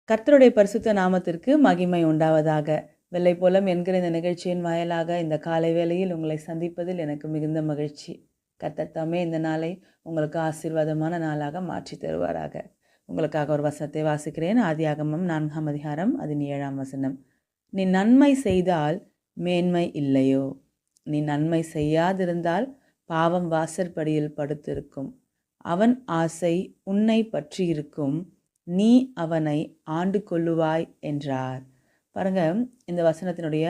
கர்த்தருடைய பரிசுத்த நாமத்திற்கு மகிமை உண்டாவதாக. வெள்ளைப்போலம் என்கிற இந்த நிகழ்ச்சியின் வாயிலாக இந்த காலை வேளையில் உங்களை சந்திப்பதில் எனக்கு மிகுந்த மகிழ்ச்சி. கர்த்தர் தாமே இந்த நாளை உங்களுக்கு ஆசீர்வாதமான நாளாக மாற்றி தருவாராக. உங்களுக்காக ஒரு வசனத்தை வாசிக்கிறேன். ஆதியாகமம் 4ஆம் அதிகாரம் 17ஆம் வசனம். நீ நன்மை செய்தால் மேன்மை இல்லையோ? நீ நன்மை செய்யாதிருந்தால் பாவம் வாசற்படியில் படுத்திருக்கும். அவன் ஆசை உன்னை பற்றியிருக்கும். நீ அவனை ஆண்டு கொள்ளுவாய் என்றார். பாருங்க, இந்த வசனத்தினுடைய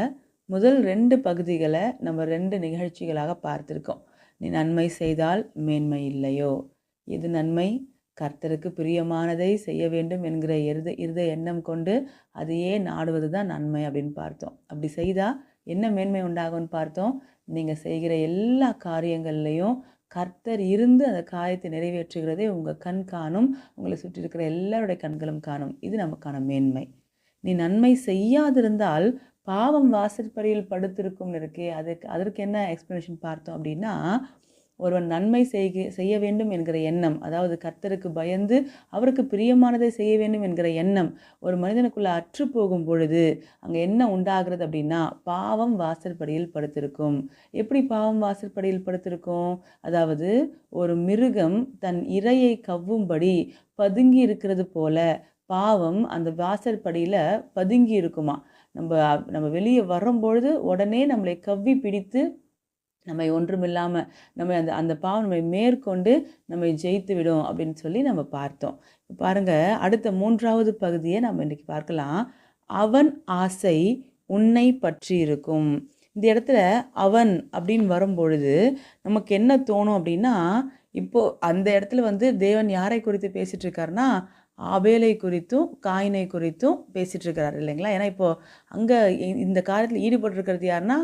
முதல் 2 பகுதிகளை நம்ம 2 நிகழ்ச்சிகளாக பார்த்துருக்கோம். நீ நன்மை செய்தால் மேன்மை இல்லையோ? இது நன்மை? கர்த்தருக்கு பிரியமானதை செய்ய வேண்டும் என்கிற இருத எண்ணம் கொண்டு அதையே நாடுவது தான் நன்மை அப்படின்னு பார்த்தோம். அப்படி செய்தால் என்ன மேன்மை உண்டாகும்னு பார்த்தோம். நீங்கள் செய்கிற எல்லா காரியங்கள்லையும் கர்த்தர் இருந்து அந்த காரியத்தை நிறைவேற்றுகிறதே உங்கள் கண் காணும், உங்களை சுற்றி இருக்கிற எல்லாருடைய கண்களும் காணும். இது நமக்கான மேன்மை. நீ நன்மை செய்யாதிருந்தால் பாவம் வாசற்படியில் படுத்திருக்கும்னு இருக்கே, அதற்கு என்ன எக்ஸ்ப்ளனேஷன் பார்த்தோம் அப்படின்னா, ஒருவன் நன்மை செய்ய வேண்டும் என்கிற எண்ணம், அதாவது கர்த்தருக்கு பயந்து அவருக்கு பிரியமானதை செய்ய வேண்டும் என்கிற எண்ணம் ஒரு மனிதனுக்குள்ள அற்று போகும் பொழுது அங்கே என்ன உண்டாகிறது அப்படின்னா, பாவம் வாசற்படியில் படுத்திருக்கும். எப்படி பாவம் வாசற்படியில் படுத்திருக்கும்? அதாவது ஒரு மிருகம் தன் இரையை கவ்வும்படி பதுங்கி இருக்கிறது போல பாவம் அந்த வாசற்படியில் பதுங்கி இருக்குமா. நம்ம வெளியே வரும்பொழுது உடனே நம்மளை கவ்வி பிடித்து நம்மை ஒன்றுமில்லாமல் அந்த பாவம் நம்மை மேற்கொண்டு நம்மை ஜெயித்து விடும் அப்படின்னு சொல்லி நம்ம பார்த்தோம். பாருங்கள், அடுத்த 3ஆவது பகுதியை நம்ம இன்றைக்கி பார்க்கலாம். அவன் ஆசை உன்னை பற்றி இருக்கும். இந்த இடத்துல அவன் அப்படின்னு வரும்பொழுது நமக்கு என்ன தோணும் அப்படின்னா, இப்போது அந்த இடத்துல தேவன் யாரை குறித்து பேசிகிட்டு இருக்காருன்னா, ஆபேலை குறித்தும் காயினை குறித்தும் பேசிகிட்டு இருக்கிறார் இல்லைங்களா? ஏன்னா இப்போது அங்கே இந்த காரியத்தில் ஈடுபட்டிருக்கிறது யாருன்னா,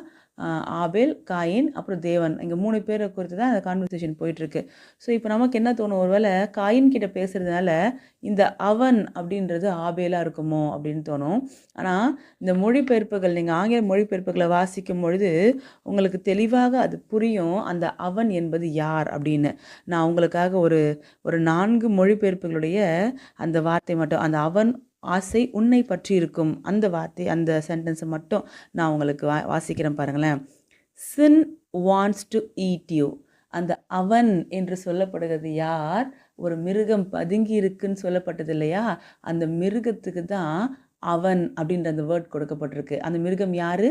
ஆபேல், காயின், அப்புறம் தேவன். இங்கே 3 பேரை குறித்து தான் அந்த கான்வர்சேஷன் போயிட்டுருக்கு. ஸோ இப்போ நமக்கு என்ன தோணும், ஒருவேளை காயின் கிட்ட பேசுகிறதுனால இந்த அவன் அப்படின்றது ஆபேலாக இருக்குமோ அப்படின்னு தோணும். ஆனால் இந்த மொழிபெயர்ப்புகள், நீங்கள் ஆங்கில மொழிபெயர்ப்புகளை வாசிக்கும் பொழுது உங்களுக்கு தெளிவாக அது புரியும் அந்த அவன் என்பது யார் அப்படின்னு. நான் உங்களுக்காக ஒரு 4 மொழிபெயர்ப்புகளுடைய அந்த வார்த்தை மட்டும், அந்த அவன் ஆசை உன்னை பற்றி இருக்கும் அந்த வார்த்தை, அந்த சென்டென்ஸை மட்டும் நான் உங்களுக்கு வாசிக்கிறேன் பாருங்களேன். சின் வாண்ட்ஸ் டு ஈட் யூ. அந்த அவன் என்று சொல்லப்படுகிறது யார்? ஒரு மிருகம் பதுங்கி இருக்குன்னு சொல்லப்பட்டது இல்லையா? அந்த மிருகத்துக்கு தான் அவன் அப்படின்ற அந்த வேர்ட் கொடுக்கப்பட்டிருக்கு. அந்த மிருகம் யாரு?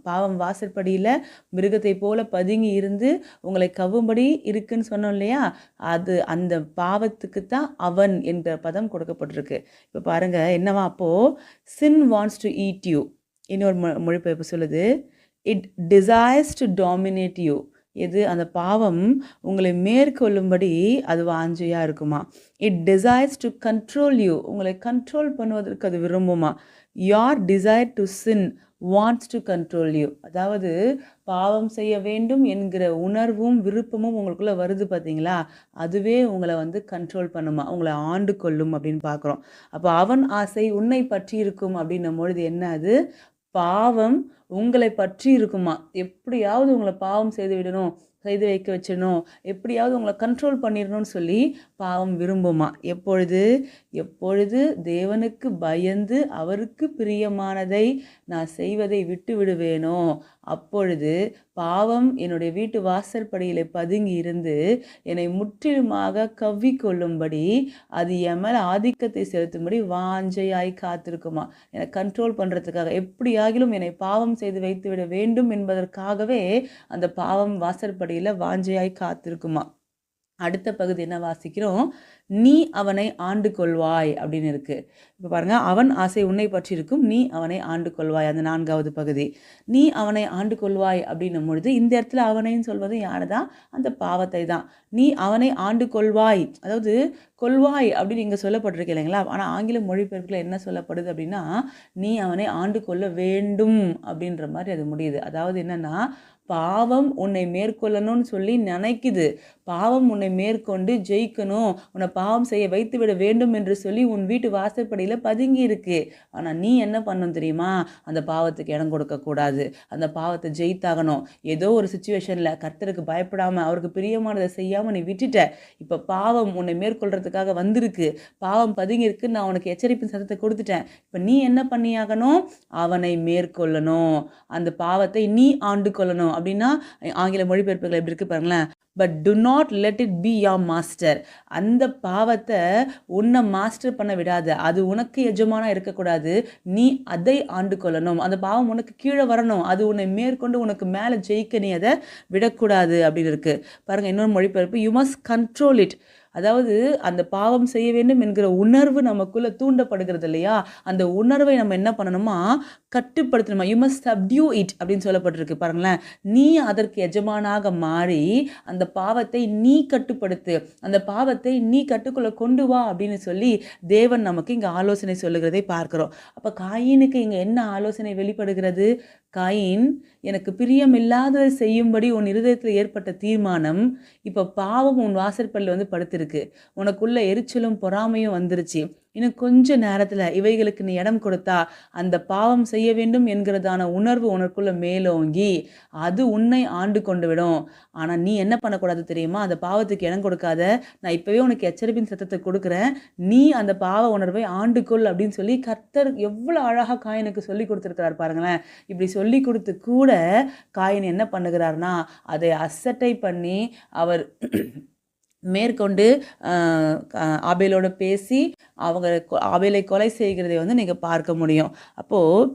பாவம் வாசற்படியில் மிருகத்தை போல பதுங்கி இருந்து உங்களை கவ்வும்படி இருக்குன்னு சொன்னோம் இல்லையா? அந்த பாவத்துக்கு தான் அவன் என்ற பதம் கொடுக்கப்பட்டிருக்கு. இப்போ பாருங்க என்னவா, அப்போது sin wants to eat you. இன்னொரு மொழிபெயர்ப்பு சொல்லுது, it desires to dominate you. எது? அந்த பாவம் உங்களை மேற்கொள்ளும்படி அது வாஞ்சையாக இருக்குமா. It desires to control you. உங்களை கண்ட்ரோல் பண்ணுவதற்கு அது விரும்புமா. யார் desire to sin wants to control you. அதாவது பாவம் செய்ய வேண்டும் என்கிற உணர்வும் விருப்பமும் உங்களுக்குள்ளே வருது பார்த்தீங்களா? அதுவே உங்களை கண்ட்ரோல் பண்ணுமா, உங்களை ஆண்டு கொள்ளும் அப்படின்னு பார்க்குறோம். அப்போ அவன் ஆசை உன்னை பற்றி இருக்கும் அப்படின்னும் பொழுது என்ன, அது பாவம் உங்களை பற்றி இருக்குமா. எப்படியாவது உங்களை பாவம் செய்து வைக்க வச்சிடணும், எப்படியாவது உங்களை கண்ட்ரோல் பண்ணிடணும்னு சொல்லி பாவம் விரும்புமா. எப்பொழுது தேவனுக்கு பயந்து அவருக்கு பிரியமானதை நான் செய்வதை விட்டு விடுவேனோ அப்பொழுது பாவம் என்னுடைய வீட்டு வாசற்படியில் பதுங்கி இருந்து என்னை முற்றிலுமாக கவ்விக்கொள்ளும்படி, அது என் மேலே ஆதிக்கத்தை செலுத்தும்படி வாஞ்சையாய் காத்திருக்குமா. என்னை கண்ட்ரோல் பண்ணுறதுக்காக, எப்படியாகிலும் என்னை பாவம் செய்து வைத்து விட வேண்டும் என்பதற்காகவே அந்த பாவம் வாசற்படியில் வாஞ்சையாய் காத்திருக்குமா. அடுத்த பகுதி என்ன வாசிக்கிறோம்? நீ அவனை ஆண்டு கொள்வாய் அப்படின்னு இருக்கு. இப்போ பாருங்க, அவன் ஆசை உன்னை பற்றி இருக்கும், நீ அவனை ஆண்டு கொள்வாய். அந்த 4ஆவது பகுதி, நீ அவனை ஆண்டு கொள்வாய் அப்படின்னும் பொழுது இந்த இடத்துல அவனைன்னு சொல்வது யாரு தான்? அந்த பாவத்தை தான். நீ அவனை ஆண்டு கொள்வாய், அதாவது கொள்வாய் அப்படின்னு இங்கே சொல்லப்பட்டிருக்கு இல்லைங்களா? ஆனால் ஆங்கில மொழிபெயர்ப்பில் என்ன சொல்லப்படுது அப்படின்னா, நீ அவனை ஆண்டு கொள்ள வேண்டும் அப்படின்ற மாதிரி அது முடியுது. அதாவது என்னன்னா, பாவம் உன்னை மேற்கொள்ளணும்னு சொல்லி நினைக்குது. பாவம் உன்னை மேற்கொண்டு ஜெயிக்கணும், உன்னை பாவம் செய்ய வைத்து விட வேண்டும் என்று சொல்லி உன் வீட்டு வாசற்படியில் பதுங்கி இருக்கு. ஆனால் நீ என்ன பண்ணணும் தெரியுமா? அந்த பாவத்துக்கு இடம் கொடுக்கக்கூடாது. அந்த பாவத்தை ஜெயித்தாகணும். ஏதோ ஒரு சுச்சுவேஷனில் கர்த்தருக்கு பயப்படாமல் அவருக்கு பிரியமானதை செய்யாமல் நீ விட்டுட்ட. இப்போ பாவம் உன்னை மேற்கொள்றதுக்காக வந்திருக்கு. பாவம் பதுங்கி இருக்கு. நான் உனக்கு எச்சரிப்பின் சத்தத்தை கொடுத்துட்டேன். இப்போ நீ என்ன பண்ணியாகணும்? அவனை மேற்கொள்ளணும். அந்த பாவத்தை நீ ஆண்டு கொள்ளணும். அப்படின்னா ஆங்கில மொழிபெயர்ப்புகள் எப்படி இருக்கு பாருங்களேன். But to not let it be your master. அந்த பாவத்தை உன்னை மாஸ்டர் பண்ண விடாது. அது உனக்கு எஜமானா இருக்கக்கூடாது. நீ அதை ஆண்டு கொள்ளணும். அந்த பாவம் உனக்கு கீழே வரணும். அது உன்னை மேற்கொண்டு உனக்கு மேலே ஜெயிக்க நீ அதை விடக்கூடாது அப்படின்னு இருக்கு பாருங்க. இன்னொரு மொழிபெயர்ப்பு, யூ மஸ்ட் கண்ட்ரோல் இட். அதாவது அந்த பாவம் செய்ய வேண்டும் என்கிற உணர்வு நமக்குள்ள தூண்டப்படுகிறது இல்லையா? அந்த உணர்வை நம்ம என்ன பண்ணணுமா? கட்டுப்படுத்தணுமா? யூ மஸ்ட் சப்டியூ இட் அப்படின்னு சொல்லப்பட்டிருக்கு பாருங்களேன். நீ அதற்கு எஜமானாக மாறி அந்த பாவத்தை நீ கட்டுப்படுத்து. அந்த பாவத்தை நீ கட்டுக்குள்ள கொண்டு வா அப்படின்னு சொல்லி தேவன் நமக்கு இங்கே ஆலோசனை சொல்லுகிறதை பார்க்கிறோம். அப்போ காயினுக்கு இங்கே என்ன ஆலோசனை வெளிப்படுகிறது? காயின், எனக்கு பிரியமில்லாததை செய்யும்படி உன் இருதயத்தில் ஏற்பட்ட தீர்மானம் இப்போ பாவம் உன் வாசற்பல்ல வந்து படுத்திருக்கு. உனக்குள்ள எரிச்சலும் பொறாமையும் வந்துருச்சு. இன்னும் கொஞ்ச நேரத்தில் இவைகளுக்கு நீ இடம் கொடுத்தா அந்த பாவம் செய்ய வேண்டும் என்கிறதான உணர்வு உனக்குள்ள மேலோங்கி அது உன்னை ஆண்டு கொண்டு விடும். ஆனால் நீ என்ன பண்ணக்கூடாது தெரியுமா? அந்த பாவத்துக்கு இடம் கொடுக்காத. நான் இப்போவே உனக்கு எச்சரிப்பின் சத்தத்தை கொடுக்குறேன். நீ அந்த பாவ உணர்வை ஆண்டுக்கொள் அப்படின்னு சொல்லி கர்த்தர் எவ்வளோ அழகாக காயினுக்கு சொல்லி கொடுத்துருக்கிறார் பாருங்களேன். இப்படி சொல்லி கொடுத்து கூட காயின் என்ன பண்ணுகிறார்னா அதை அசட்டை பண்ணி அவர் மேற்கொண்டு ஆபேலோட பேசி ஆபேலை கொலை செய்கிறதை வந்து நீங்கள் பார்க்க முடியும். அப்போது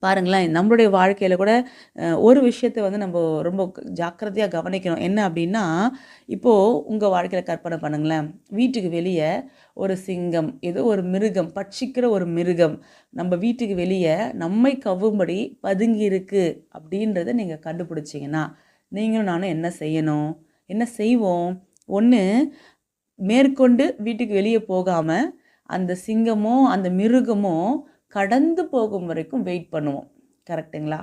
பாருங்களேன், நம்மளுடைய வாழ்க்கையில் கூட ஒரு விஷயத்தை வந்து நம்ம ரொம்ப ஜாக்கிரதையாக கவனிக்கணும். என்ன அப்படின்னா, இப்போது உங்கள் வாழ்க்கையில் கற்பனை பண்ணுங்களேன், வீட்டுக்கு வெளியே ஒரு சிங்கம், ஏதோ ஒரு மிருகம், பட்சிக்கிற ஒரு மிருகம் நம்ம வீட்டுக்கு வெளியே நம்மை கவ்வும்படி பதுங்கி இருக்கு அப்படின்றத நீங்கள் கண்டுபிடிச்சிங்கன்னா நீங்களும் நானும் என்ன செய்யணும்? என்ன செய்வோம்? ஒன்று, மேற்கொண்டு வீட்டுக்கு வெளியே போகாமல் அந்த சிங்கமோ அந்த மிருகமோ கடந்து போகும் வரைக்கும் வெயிட் பண்ணுவோம். கரெக்டுங்களா?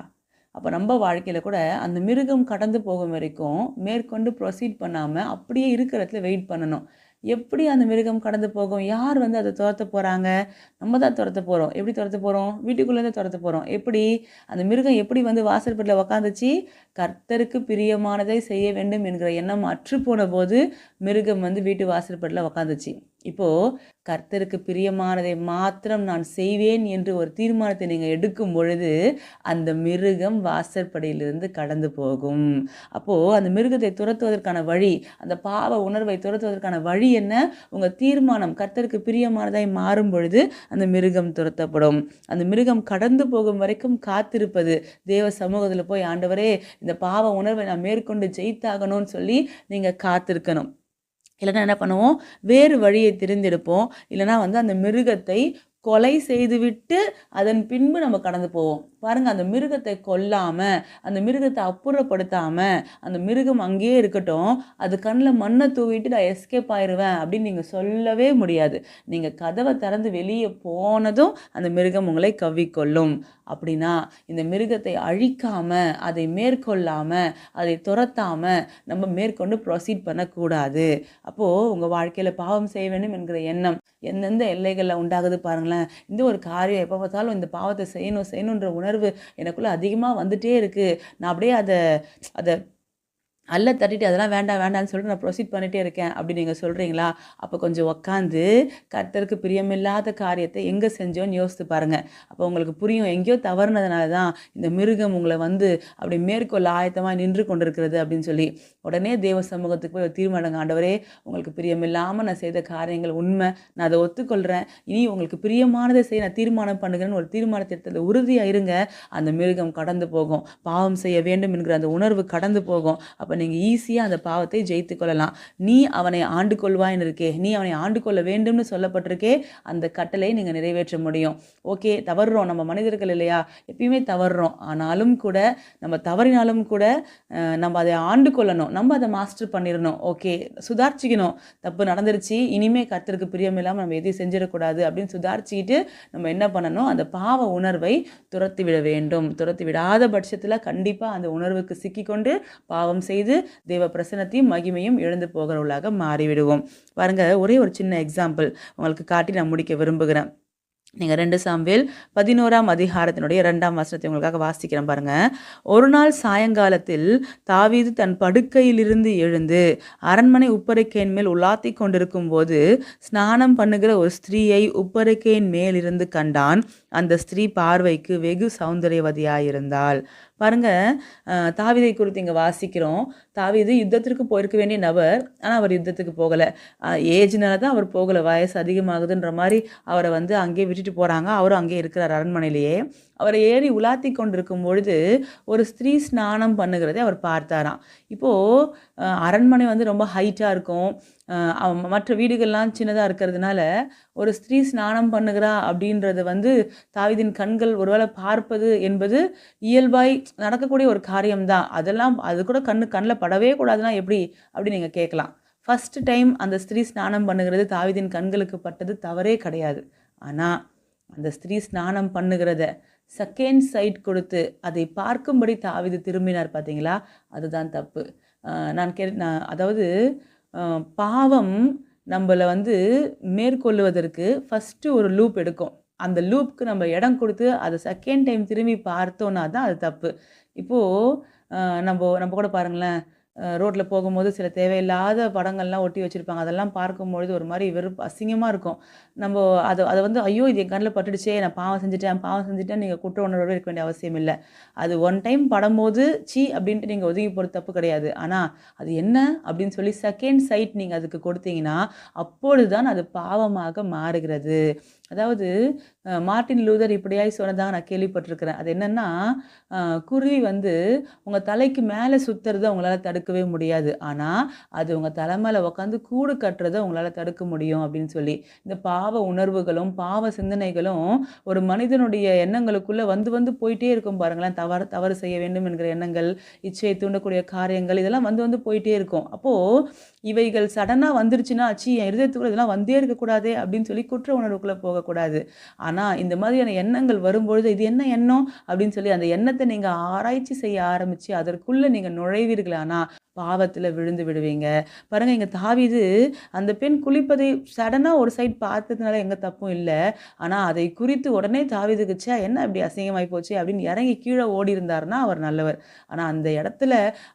அப்போ நம்ம வாழ்க்கையில் கூட அந்த மிருகம் கடந்து போகும் வரைக்கும் மேற்கொண்டு ப்ரொசீட் பண்ணாமல் அப்படியே இருக்கிற இடத்துல வெயிட் பண்ணணும். எப்படி அந்த மிருகம் கடந்து போகும்? யார் வந்து அதை துரத்த போகிறாங்க? நம்ம தான் துரத்த போகிறோம். எப்படி துரத்த போகிறோம்? வீட்டுக்குள்ளேருந்து துரத்த போகிறோம். எப்படி? அந்த மிருகம் எப்படி வந்து வாசற்படியில் உக்காந்துச்சு? கர்த்தருக்கு பிரியமானதை செய்ய வேண்டும் என்கிற எண்ணம் அற்று போன போது மிருகம் வந்து வீட்டு வாசற்படியில் உக்காந்துச்சு. இப்போது கர்த்தருக்கு பிரியமானதை மாத்திரம் நான் செய்வேன் என்று ஒரு தீர்மானத்தை நீங்கள் எடுக்கும் பொழுது அந்த மிருகம் வாசற்படியிலிருந்து கடந்து போகும். அப்போது அந்த மிருகத்தை துரத்துவதற்கான வழி, அந்த பாவ உணர்வை துரத்துவதற்கான வழி என்ன? உங்கள் தீர்மானம் கர்த்தருக்கு பிரியமானதாய் மாறும் பொழுது அந்த மிருகம் துரத்தப்படும். அந்த மிருகம் கடந்து போகும் வரைக்கும் காத்திருப்பது. தேவ சமூகத்தில் போய், ஆண்டவரே இந்த பாவ உணர்வை நான் மேற்கொண்டு ஜெயித்தாகணும்னு சொல்லி நீங்கள் காத்திருக்கணும். இல்லைன்னா என்ன பண்ணுவோம்? வேறு வழியை தெரிந்தெடுப்போம். இல்லைனா வந்து அந்த மிருகத்தை கொலை செய்துவிட்டு அதன் பின்பு நம்ம கடந்து போவோம். பாருங்கள், அந்த மிருகத்தை கொல்லாமல், அந்த மிருகத்தை அப்புறப்படுத்தாமல், அந்த மிருகம் அங்கேயே இருக்கட்டும், அது கண்ணில் மண்ணை தூவிட்டு நான் எஸ்கேப் ஆயிடுவேன் அப்படின்னு நீங்கள் சொல்லவே முடியாது. நீங்கள் கதவை திறந்து வெளியே போனதும் அந்த மிருகம் உங்களை கவ்விக்கொள்ளும். அப்படின்னா இந்த மிருகத்தை அழிக்காமல், அதை மேற்கொள்ளாமல், அதை துரத்தாமல் நம்ம மேற்கொண்டு ப்ரொசீட் பண்ணக்கூடாது. அப்போது உங்கள் வாழ்க்கையில் பாவம் செய்ய வேண்டும் என்கிற எண்ணம் எந்தெந்த எல்லைகளில் உண்டாகுது பாருங்களேன். இந்த ஒரு காரியம் எப்போ பார்த்தாலும் இந்த பாவத்தை செய்யணுன்ற உணர்வு எனக்குள்ளே அதிகமாக வந்துகிட்டே இருக்குது. நான் அப்படியே அதை அல்ல தட்டிட்டு அதெல்லாம் வேண்டாம் வேண்டாம்னு சொல்லிட்டு நான் ப்ரொசீட் பண்ணிகிட்டே இருக்கேன் அப்படி நீங்கள் சொல்கிறீங்களா? அப்போ கொஞ்சம் உக்காந்து கர்த்தருக்கு பிரியமில்லாத காரியத்தை எங்கே செஞ்சோன்னு யோசித்து பாருங்கள். அப்போ உங்களுக்கு புரியும், எங்கேயோ தவறுனதுனால தான் இந்த மிருகம் உங்களை வந்து அப்படி மேற்கொள்ள ஆயத்தமாக நின்று கொண்டிருக்கிறது அப்படின்னு சொல்லி. உடனே தேவ சமூகத்துக்கு போய் ஒரு தீர்மானம், ஆண்டவரே உங்களுக்கு பிரியமில்லாமல் நான் செய்த காரியங்கள் உண்மை, நான் அதை ஒத்துக்கொள்கிறேன், இனி உங்களுக்கு பிரியமானதை செய்ய நான் தீர்மானம் பண்ணுகிறேன்னு ஒரு தீர்மானத்தை எடுத்தது உறுதியாக இருங்க. அந்த மிருகம் கடந்து போகும். பாவம் செய்ய வேண்டும் என்கிற அந்த உணர்வு கடந்து போகும். அப்போ நீங்கள் ஈஸியாக அந்த பாவத்தை ஜெயித்து கொள்ளலாம். நீ அவனை ஆண்டு கொள்வாயின்னு இருக்கே, நீ அவனை ஆண்டு கொள்ள வேண்டும்னு சொல்லப்பட்டிருக்கே, அந்த கட்டளை நீங்கள் நிறைவேற்ற முடியும். ஓகே, தவறுறோம், நம்ம மனிதர்கள் இல்லையா, எப்பயுமே தவறுறோம். ஆனாலும் கூட நம்ம தவறினாலும் கூட நம்ம அதை ஆண்டு கொள்ளணும், நம்ம அதை மாஸ்டர் பண்ணிடணும். ஓகே, சுதாரிச்சிக்கணும், தப்பு நடந்துருச்சு, இனிமேல் கர்த்தருக்கு பிரியம் இல்லாமல் நம்ம எதையும் செஞ்சிடக்கூடாது அப்படின்னு சுதாரிச்சுக்கிட்டு நம்ம என்ன பண்ணணும்? அந்த பாவ உணர்வை துரத்தி விட வேண்டும். துரத்தி விடாத பட்சத்தில் கண்டிப்பாக அந்த உணர்வுக்கு சிக்கிக்கொண்டு பாவம் செய்து செய்து தேவ பிரசன்னத்தையும் மகிமையும் இழந்து போகிறவர்களாக மாறிவிடுவோம். பாருங்க, ஒரே ஒரு சின்ன எக்ஸாம்பிள் உங்களுக்கு காட்டி நான் முடிக்க விரும்புகிறேன். நீங்கள் 2 சாமுவேல் 11ஆம் அதிகாரத்தினுடைய 2ஆம் வசனத்தை உங்களுக்காக வாசிக்கிறேன் பாருங்க. ஒரு நாள் சாயங்காலத்தில் தாவீது தன் படுக்கையிலிருந்து எழுந்து அரண்மனை உப்பரிக்கையின் மேல் உலாத்தி கொண்டிருக்கும் போது ஸ்நானம் பண்ணுகிற ஒரு ஸ்திரீயை உப்பரிக்கையின் மேலிருந்து கண்டான். அந்த ஸ்திரீ பார்வைக்கு வெகு சௌந்தரியவதியாயிருந்தாள். பாருங்க, தாவீதை குறித்து இங்கே வாசிக்கிறோம். தாவீது யுத்தத்திற்கு போயிருக்க வேண்டிய நபர், ஆனால் அவர் யுத்தத்துக்கு போகலை. ஏஜ்னால தான் அவர் போகலை, வயசு அதிகமாகுதுன்ற மாதிரி அவரை வந்து அங்கேயே விட்டுட்டு போகிறாங்க. அவரும் அங்கேயே இருக்கிறார் அரண்மனையிலேயே. அவரை ஏறி உலாத்தி கொண்டிருக்கும் பொழுது ஒரு ஸ்திரீ ஸ்நானம் பண்ணுகிறதை அவர் பார்த்தாராம். இப்போது அரண்மனை வந்து ரொம்ப ஹைட்டாக இருக்கும், மற்ற வீடுகள்லாம் சின்னதாக இருக்கிறதுனால ஒரு ஸ்திரீ ஸ்நானம் பண்ணுகிறா அப்படின்றது வந்து தாவீதின் கண்கள் ஒருவேளை பார்ப்பது என்பது இயல்பாய் நடக்கக்கூடிய ஒரு காரியம்தான். அதெல்லாம் அது கூட கண்ணில் படவே கூடாதுன்னா எப்படி அப்படின்னு நீங்கள் கேட்கலாம். ஃபஸ்ட் டைம் அந்த ஸ்திரீ ஸ்நானம் பண்ணுகிறது தாவீதின் கண்களுக்கு பட்டது தவறே கிடையாது. ஆனால் அந்த ஸ்திரீ ஸ்நானம் பண்ணுகிறத செகண்ட் சைட் கொடுத்து அதை பார்க்கும்படி தாவீது திரும்பினார் பார்த்தீங்களா, அதுதான் தப்பு. அதாவது பாவம் நம்மளை வந்து மேற்கொள்ளுவதற்கு ஃபஸ்ட்டு ஒரு லூப் எடுக்கும். அந்த லூப்புக்கு நம்ம இடம் கொடுத்து அதை செகண்ட் டைம் திரும்பி பார்த்தோன்னா தான் அது தப்பு. இப்போது நம்ம கூட பாருங்களேன், ரோட்டில் போகும்போது சில தேவையில்லாத படங்கள்லாம் ஒட்டி வச்சுருப்பாங்க. அதெல்லாம் பார்க்கும்பொழுது ஒரு மாதிரி அசிங்கமாக இருக்கும். நம்ம அதை வந்து ஐயோ இது என் கண்ணில் பட்டுடுச்சே, நான் பாவம் செஞ்சுட்டேன் நீங்கள் குற்ற உணர்வோடு இருக்க வேண்டிய அவசியம் இல்லை. அது ஒன் டைம் படும்போது அப்படின்ட்டு நீங்கள் ஒதுங்கி போகிறது தப்பு கிடையாது. ஆனால் அது என்ன அப்படின்னு சொல்லி செகண்ட் சைட் நீங்கள் அதுக்கு கொடுத்தீங்கன்னா அப்பொழுது தான் அது பாவமாக மாறுகிறது. அதாவது மார்ட்டின் லூதர் இப்படியாய் சொன்னதாக நான் கேள்விப்பட்டிருக்கிறேன். அது என்னென்னா, குருவி வந்து உங்கள் தலைக்கு மேலே சுற்றுறதை உங்களால் தடுக்கவே முடியாது, ஆனால் அது உங்கள் தலை மேலே உட்காந்து கூடு கட்டுறதை உங்களால் தடுக்க முடியும் அப்படின்னு சொல்லி. இந்த பாவ உணர்வுகளும் பாவ சிந்தனைகளும் ஒரு மனிதனுடைய எண்ணங்களுக்குள்ளே வந்து போயிட்டே இருக்கும் பாருங்களேன். தவறு செய்ய வேண்டும் என்கிற எண்ணங்கள், இச்சையை தூண்டக்கூடிய காரியங்கள், இதெல்லாம் வந்து போயிட்டே இருக்கும். அப்போது இவைகள் சடனாக வந்துருச்சுன்னா என் இருதயத்துக்குள்ள இதெல்லாம் வந்தே இருக்கக்கூடாதே அப்படின்னு சொல்லி குற்ற உணர்வுக்குள்ளே போகக்கூடாது. ஆனால் இந்த மாதிரியான எண்ணங்கள் வரும்பொழுது இது என்ன எண்ணம் அப்படின்னு சொல்லி அந்த எண்ணத்தை நீங்கள் ஆராய்ச்சி செய்ய ஆரம்பித்து அதற்குள்ளே நீங்கள் நுழைவீர்களானா பாவத்தில் விழுந்து விடுவீங்க. பாருங்கள், இங்கே தாவீது அந்த பெண் குளிப்பதை சடனாக ஒரு சைட் பார்த்ததுனால எங்கே தப்பும் இல்லை. ஆனால் அதை குறித்து உடனே தாவீதுக்கு என்ன இப்படி அசிங்கமாகி போச்சு அப்படின்னு இறங்கி கீழே ஓடி இருந்தார்னா அவர் நல்லவர். ஆனால் அந்த இடத்துல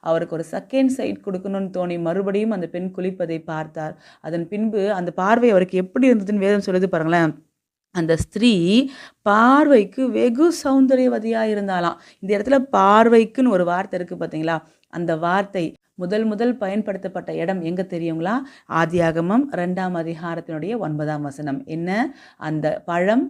அவருக்கு ஒரு செகண்ட் சைட் கொடுக்கணும்னு தோணி மறுபடியும் அந்த பெண் குளிப்பதை பார்த்தார். அதன் பின்பு அந்த பார்வை அவருக்கு எப்படி இருந்ததுன்னு வேதம் சொல்லுது பாருங்களேன். அந்த ஸ்திரீ பார்வைக்கு வெகு சௌந்தரியவதியாக இருந்தாலாம். இந்த இடத்துல பார்வைக்குன்னு ஒரு வார்த்தை இருக்குது பார்த்தீங்களா, அந்த வார்த்தை முதல் பயன்படுத்தப்பட்ட இடம் எங்கே தெரியுங்களா? ஆதியாகமம் 2ஆம் அதிகாரத்தினுடைய 9ஆம் வசனம். என்ன? அந்த பழம்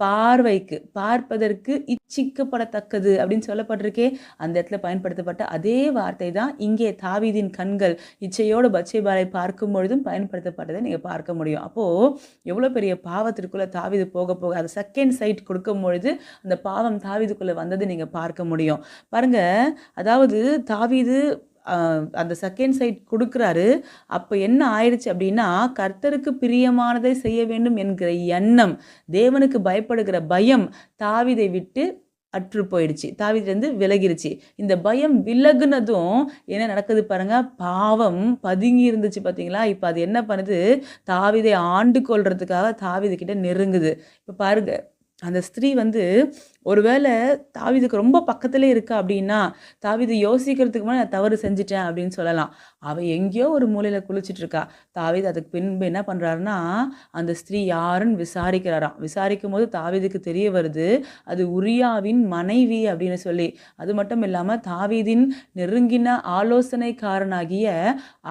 பார்வைக்கு, பார்ப்பதற்கு இச்சிக்கப்படத்தக்கது அப்படின்னு சொல்லப்பட்டிருக்கே. அந்த இடத்துல பயன்படுத்தப்பட்ட அதே வார்த்தை தான் இங்கே தாவீதின் கண்கள் இச்சையோடு பத்சேபாவை பார்க்கும் பொழுதும் பயன்படுத்தப்பட்டதை நீங்கள் பார்க்க முடியும். அப்போது எவ்வளோ பெரிய பாவத்திற்குள்ளே தாவீது போக அது செகண்ட் சைட் கொடுக்கும் பொழுது அந்த பாவம் தாவீதுக்குள்ளே வந்தது நீங்கள் பார்க்க முடியும். பாருங்கள், அதாவது தாவீது அந்த செகண்ட் சைட் கொடுக்குறாரு. அப்போ என்ன ஆயிடுச்சு அப்படின்னா, கர்த்தருக்கு பிரியமானதை செய்ய வேண்டும் என்கிற எண்ணம், தேவனுக்கு பயப்படுகிற பயம் தாவீதை விட்டு அற்று போயிடுச்சு, தாவீதிலிருந்து விலகிருச்சு. இந்த பயம் விலகுனதும் என்ன நடக்குது பாருங்க, பாவம் பதுங்கி இருந்துச்சு பார்த்தீங்களா, இப்போ அது என்ன பண்ணுது, தாவீதை ஆண்டு கொள்றதுக்காக தாவீது கிட்ட நெருங்குது. இப்போ பாருங்க, அந்த ஸ்திரீ வந்து ஒருவேளை தாவீதுக்கு ரொம்ப பக்கத்திலே இருக்கா அப்படின்னா தாவீது யோசிக்கிறதுக்கு முன்னாடி நான் தவறு செஞ்சிட்டேன் அப்படின்னு சொல்லலாம். அவள் எங்கேயோ ஒரு மூலையில் குளிச்சுட்டு இருக்கா. தாவீது அதுக்கு பின்பு என்ன பண்ணுறாருன்னா அந்த ஸ்திரீ யாருன்னு விசாரிக்கிறாராம். விசாரிக்கும் போது தாவீதுக்கு தெரிய வருது அது உரியாவின் மனைவி அப்படின்னு சொல்லி. அது மட்டும் இல்லாமல் தாவீதின் நெருங்கின ஆலோசனைக்காரனாகிய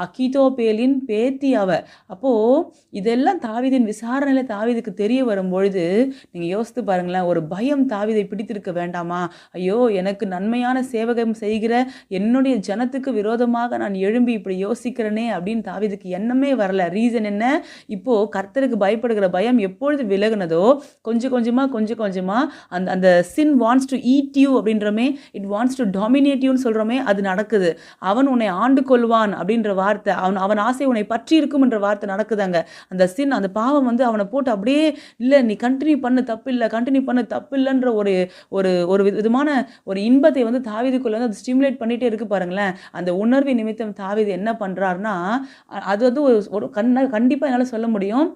அகிதோபேலின் பேத்தி அவ. அப்போது இதெல்லாம் தாவீதின் விசாரணையில் தாவீதுக்கு தெரிய வரும்பொழுது நீங்கள் யோசித்து பாருங்களேன், ஒரு பயம் தாவீதை பிடித்திருக்க வேண்டாமா? ஐயோ, எனக்கு நன்மையான சேவகம் செய்கிற என்னுடைய ஜனத்துக்கு விரோதமாக நான் எழும்பி இப்படி யோசிக்கிறனே அப்படின்னு தாவீதுக்கு எண்ணமே வரல. ரீசன் என்ன? இப்போ கர்த்தருக்கு பயப்படுகிற பயம் எப்பொழுது விலகுனதோ கொஞ்சம் கொஞ்சமா அந்த அந்த sin wants to eat you அப்படின்றமே, இட் வாண்ட்ஸ் டு டாமினேட் யூன்னு சொல்றோமே, அது நடக்குது. அவன் உன்னை ஆண்டு கொள்வான் அப்படின்ற வார்த்தை, அவன் ஆசை உன்னை பற்றி இருக்கும்ன்ற வார்த்தை நடக்குதாங்க. அந்த சின், அந்த பாவம் வந்து அவனை போட்டு அப்படியே, இல்ல நீ கண்டினியூ பண்ணு தப்பில்ல, கண்டினியூ பண்ணு தப்பில்லன்ற ஒரு ஒரு ஒரு விதமான ஒரு இன்பத்தை வந்து தாவீதுக்குள்ள வந்து அது ஸ்டிமுலேட் பண்ணிட்டே இருக்கு பாருங்களேன். அந்த உணர்வின் நிமித்தம் தாவீது என்ன பண்றாருன்னா, அது வந்து ஒரு ஒரு கண்டிப்பா என்னால சொல்ல முடியும்.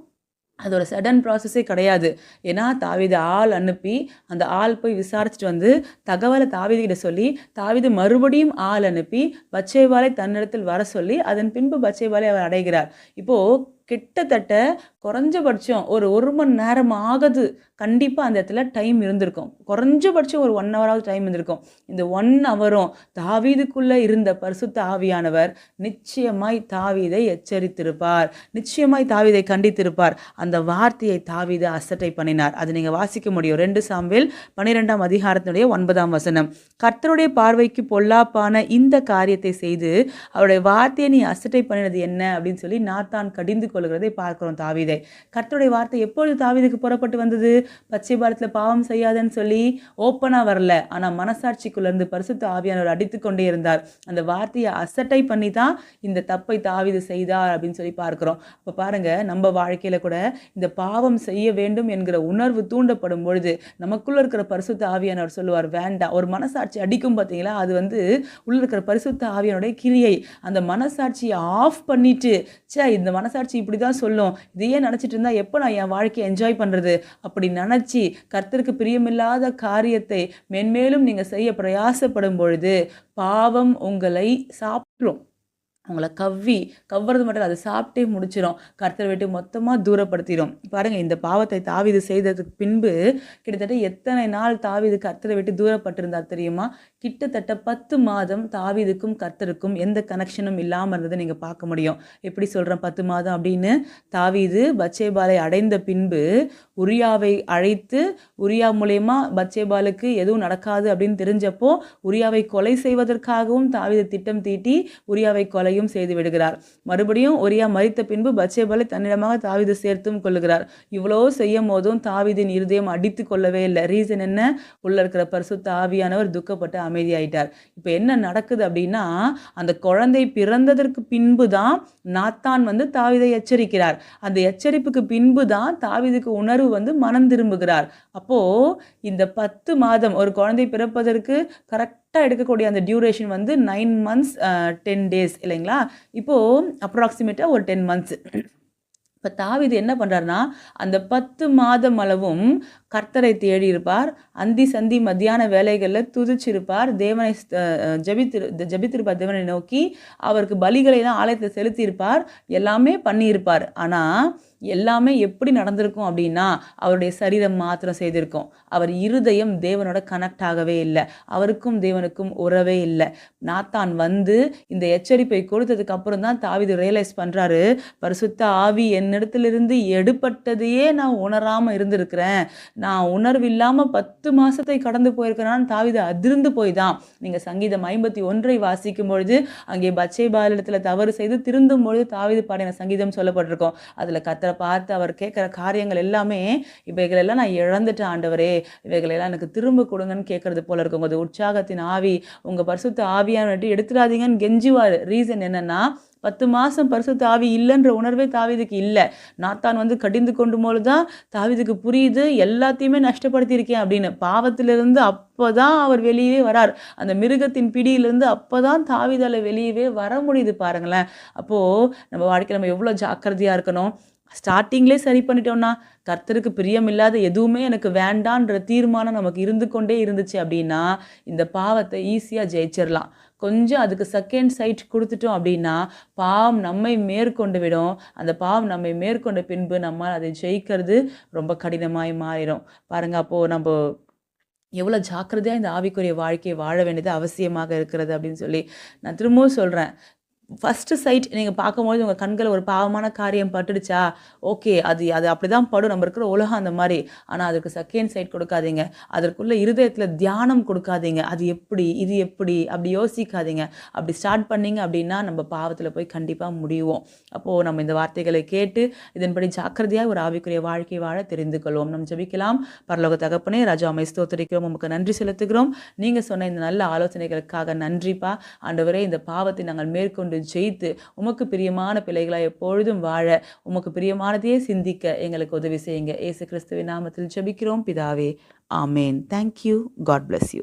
அது ஒரு சடன் ப்ராசஸே கிடையாது. ஏன்னா தாவீது ஆள் அனுப்பி, அந்த ஆள் போய் விசாரிச்சுட்டு வந்து தகவலை தாவீதுகிட்ட சொல்லி, தாவீது மறுபடியும் ஆள் அனுப்பி பத்சேபாளை தன்னிடத்தில் வர சொல்லி, அதன் பின்பு பத்சேபாளை அவர் அடைகிறார். இப்போ கிட்டத்தட்ட குறைஞ்சபட்சம் ஒரு 1 மணி நேரம் ஆகுது. கண்டிப்பா அந்த இடத்துல டைம் இருந்திருக்கும். குறைஞ்சபட்சம் ஒரு 1 ஹவராவது டைம் இருந்திருக்கும். இந்த 1 ஹவரும் தாவீதுக்குள்ள இருந்த பரிசுத்த ஆவியானவர் நிச்சயமாய் தாவீதை எச்சரித்திருப்பார். நிச்சயமாய் தாவீதை கண்டித்திருப்பார். அந்த வார்த்தையை தாவீது அசட்டை பண்ணினார். அது நீங்க வாசிக்க முடியும். 2 சாமுவேல் 12ஆம் அதிகாரத்தினுடைய 9ஆம் வசனம். கர்த்தருடைய பார்வைக்கு பொல்லாப்பான இந்த காரியத்தை செய்து அவருடைய வார்த்தையை நீ அசட்டை பண்ணினது என்ன அப்படின்னு சொல்லி நாத்தான் கடிந்து கொள்கிறதை பார்க்கிறோம் தாவீதை. கர்த்தருடைய வார்த்தை எப்பொழுது தாவீதுக்கு புறப்பட்டு வந்தது? பச்சைபாலத்தில் பாவம் செய்யாதன்னு சொல்லி ஓப்பனா வரல. ஆனா மனசாட்சிக்குள்ள இருந்து பரிசுத்த ஆவியானவர் அடித்து கொண்டே இருந்தார். அந்த வார்த்தையை அசட்டை பண்ணி தான் இந்த தப்பை தாவீது செய்தார் அப்படின்னு சொல்லி பார்க்கிறோம். அப்ப பாருங்க, நம்ம வாழ்க்கையில கூட இந்த பாவம் செய்ய வேண்டும் என்கிற உணர்வு தூண்டப்படும் பொழுது நமக்குள்ள இருக்கிற பரிசுத்த ஆவியானவர் சொல்லுவார் வேண்டாம். ஒரு மனசாட்சி அடிக்கும் பார்த்தீங்களா, அது வந்து உள்ள இருக்கிற பரிசுத்த ஆவியானுடைய கிரியை. அந்த மனசாட்சியை ஆஃப் பண்ணிட்டு, இந்த மனசாட்சி இப்படிதான் சொல்லும், இதையே நினைச்சிட்டு இருந்தா எப்போ நான் என் வாழ்க்கையை என்ஜாய் பண்றது அப்படி நினைச்சி கர்த்தருக்கு பிரியமில்லாத காரியத்தை மென்மேலும் நீங்க செய்ய பிரயாசப்படும் பொழுது பாவம் உங்களை சாப்பிடும். அவங்கள கவ்வுறது மட்டும் இல்லை, அதை சாப்பிட்டே முடிச்சிடும். கர்த்தரை விட்டு மொத்தமாக தூரப்படுத்திடும். பாருங்கள், இந்த பாவத்தை தாவீது செய்ததுக்கு பின்பு கிட்டத்தட்ட எத்தனை நாள் தாவீது கர்த்தரை விட்டு தூரப்பட்டிருந்தார் தெரியுமா? கிட்டத்தட்ட 10 மாதம் தாவீதுக்கும் கர்த்தருக்கும் எந்த கனெக்ஷனும் இல்லாமல் இருந்ததை நீங்கள் பார்க்க முடியும். எப்படி சொல்கிறேன் 10 மாதம் அப்படின்னு? தாவீது பத்சேபாலை அடைந்த பின்பு உரியாவை அழைத்து, உரியா மூலயமா பத்சேபாலுக்கு எதுவும் நடக்காது அப்படின்னு தெரிஞ்சப்போ உரியாவை கொலை செய்வதற்காகவும் தாவீது திட்டம் தீட்டி உரியாவை கொலை செய்து விடுகிறார். மறுபடியும் உரியா மரித்த பின்பு பத்சேபாலை தன்னிடமாக தாவீது சேர்த்தும் கொள்ளுகிறார். இவ்வளோ செய்யும் போதும் தாவீதின் இருதயம் அடித்து கொள்ளவே இல்லை. ரீசன் என்ன? உள்ள இருக்கிற பரிசுத்த ஆவியானவர் துக்கப்பட்டு அமைதியாயிட்டார். இப்போ என்ன நடக்குது அப்படின்னா, அந்த குழந்தை பிறந்ததற்கு பின்பு தான் நாத்தான் வந்து தாவீதை எச்சரிக்கிறார். அந்த எச்சரிப்புக்கு பின்பு தான் தாவீதுக்கு உணர்வு வந்து மனம் திரும்புகிறார். அப்போ இந்த 10 மாதம் ஒரு குழந்தை பிறப்பதற்கு கரெக்டாக எடுக்கக்கூடிய அந்த டியூரேஷன் வந்து 9 months 10 days இல்லைங்களா? இப்போது அப்ராக்சிமேட்டாக ஒரு 10 months. இப்போ தாவீது என்ன பண்ணுறாருனா, அந்த 10 மாதம் அளவும் கர்த்தரை தேடி இருப்பார். அந்தி சந்தி மத்தியான வேலைகளில் துதிச்சிருப்பார். தேவனை ஜபித்திருப்பார். தேவனை நோக்கி அவருக்கு பலிகளை தான் ஆலயத்தில் செலுத்தியிருப்பார். எல்லாமே பண்ணியிருப்பார். ஆனால் எல்லாமே எப்படி நடந்திருக்கும் அப்படின்னா, அவருடைய சரீரம் மாத்திரம் செய்திருக்கும். அவர் இருதயம் தேவனோட கனெக்ட் ஆகவே இல்லை. அவருக்கும் தேவனுக்கும் உறவே இல்லை. நாத்தான் வந்து இந்த எச்சரிப்பை கொடுத்ததுக்கு அப்புறம் தான் தாவீது ரியலைஸ் பண்ணுறாரு, பரிசுத்த ஆவி என்னிடத்திலிருந்து எடுப்பட்டதையே நான் உணராமல் இருந்திருக்கிறேன். நான் உணர்வு இல்லாமல் 10 மாதத்தை கடந்து போயிருக்கிறேன்னு தாவீது அதிர்ந்து போய் தான். நீங்கள் சங்கீதம் 51 வாசிக்கும் பொழுது அங்கே பத்சேபாலிடத்தில் தவறு செய்து திருந்தும் பொழுது தாவீது பாடின சங்கீதம் சொல்லப்பட்டிருக்கும். அதில் கர்த்தரை பார்த்து அவர் கேட்குற காரியங்கள் எல்லாமே, இவைகளெல்லாம் நான் இழந்துட்டேன் ஆண்டவரே, இவைகளெல்லாம் எனக்கு திரும்ப கொடுங்கன்னு கேட்கறது போல இருக்கும். உங்கள் உற்சாகத்தின் ஆவி, உங்கள் பரிசுத்த ஆவியானட்டு எடுத்துடாதீங்கன்னு கெஞ்சுவார். ரீசன் என்னன்னா, 10 மாதம் பரிசுத்த ஆவி இல்லைன்ற உணர்வே தாவீதுக்கு இல்லை. நாத்தான் வந்து கடிந்து கொண்டு போது தான் தாவீதுக்கு புரியுது, எல்லாத்தையுமே நஷ்டப்படுத்தியிருக்கேன் அப்படின்னு. பாவத்திலிருந்து அப்போ தான் அவர் வெளியே வரார். அந்த மிருகத்தின் பிடியிலிருந்து அப்போ தான் தாவீதால் வெளியவே வர முடியுது பாருங்களேன். அப்போது நம்ம வாழ்க்கையில் நம்ம எவ்வளோ ஜாக்கிரதையாக இருக்கணும். ஸ்டார்டிங்லேயே சரி பண்ணிட்டோம்னா, கர்த்தருக்கு பிரியம் இல்லாத எதுவுமே எனக்கு வேண்டான்ற தீர்மானம் நமக்கு இருந்து கொண்டே இருந்துச்சு அப்படின்னா, இந்த பாவத்தை ஈஸியாக ஜெயிச்சிடலாம். கொஞ்சம் அதுக்கு செகண்ட் சைட் கொடுத்துட்டோம் அப்படின்னா, பாவம் நம்மை மேற்கொண்டு விடும். அந்த பாவம் நம்மை மேற்கொண்ட பின்பு நம்மால் அதை ஜெயிக்கிறது ரொம்ப கடினமாய் மாறிடும். பாருங்கள், அப்போது நம்ம எவ்வளோ ஜாக்கிரதையாக இந்த ஆவிக்குரிய வாழ்க்கையை வாழ வேண்டியது அவசியமாக இருக்கிறது அப்படின்னு சொல்லி நான் திரும்பவும் சொல்கிறேன். ஃபஸ்ட்டு சைட் நீங்கள் பார்க்கும்போது உங்கள் கண்கள் ஒரு பாவமான காரியம் பட்டுடுச்சா, ஓகே. அது அது அப்படிதான் படும். நம்ம இருக்கிற உலகம் அந்த மாரி. ஆனா அதுக்கு செகண்ட் சைட் கொடுக்காதீங்க. அதற்குள்ள இருதயத்தில தியானம் கொடுக்காதீங்க. அது எப்படி? இது எப்படி? அப்படி யோசிக்காதீங்க. அப்படி ஸ்டார்ட் பண்ணீங்க அப்படின்னா, நம்ம பாவத்தில போய் கண்டிப்பா முடிவோம். அப்போ நம்ம இந்த வார்த்தைகளை கேட்டு, இதன்படி ஜாக்கிரதையா ஒரு ஆவிக்குரிய வாழ்க்கை வாழ தெரிந்து கொள்வோம். நாம் ஜெபிக்கலாம். பரலோக தகப்பனே, ராஜா உம்மை ஸ்தோத்திரிக்கிறோம். உமக்கு நன்றி செலுத்துகிறோம். நீங்க சொன்ன இந்த நல்ல ஆலோசனைகளுக்காக நன்றிப்பா. ஆண்டவரே, இந்த பாவத்தை நாங்கள் மேற்கொண்டு ஜெயித்து உமக்கு பிரியமான பிள்ளைகளாய் எப்பொழுதும் வாழ, உமக்கு பிரியமானதையே சிந்திக்க எங்களுக்கு உதவி செய்யுங்க. இயேசு கிறிஸ்துவின் நாமத்தில் ஜெபிக்கிறோம் பிதாவே. ஆமேன். Thank you. God bless you.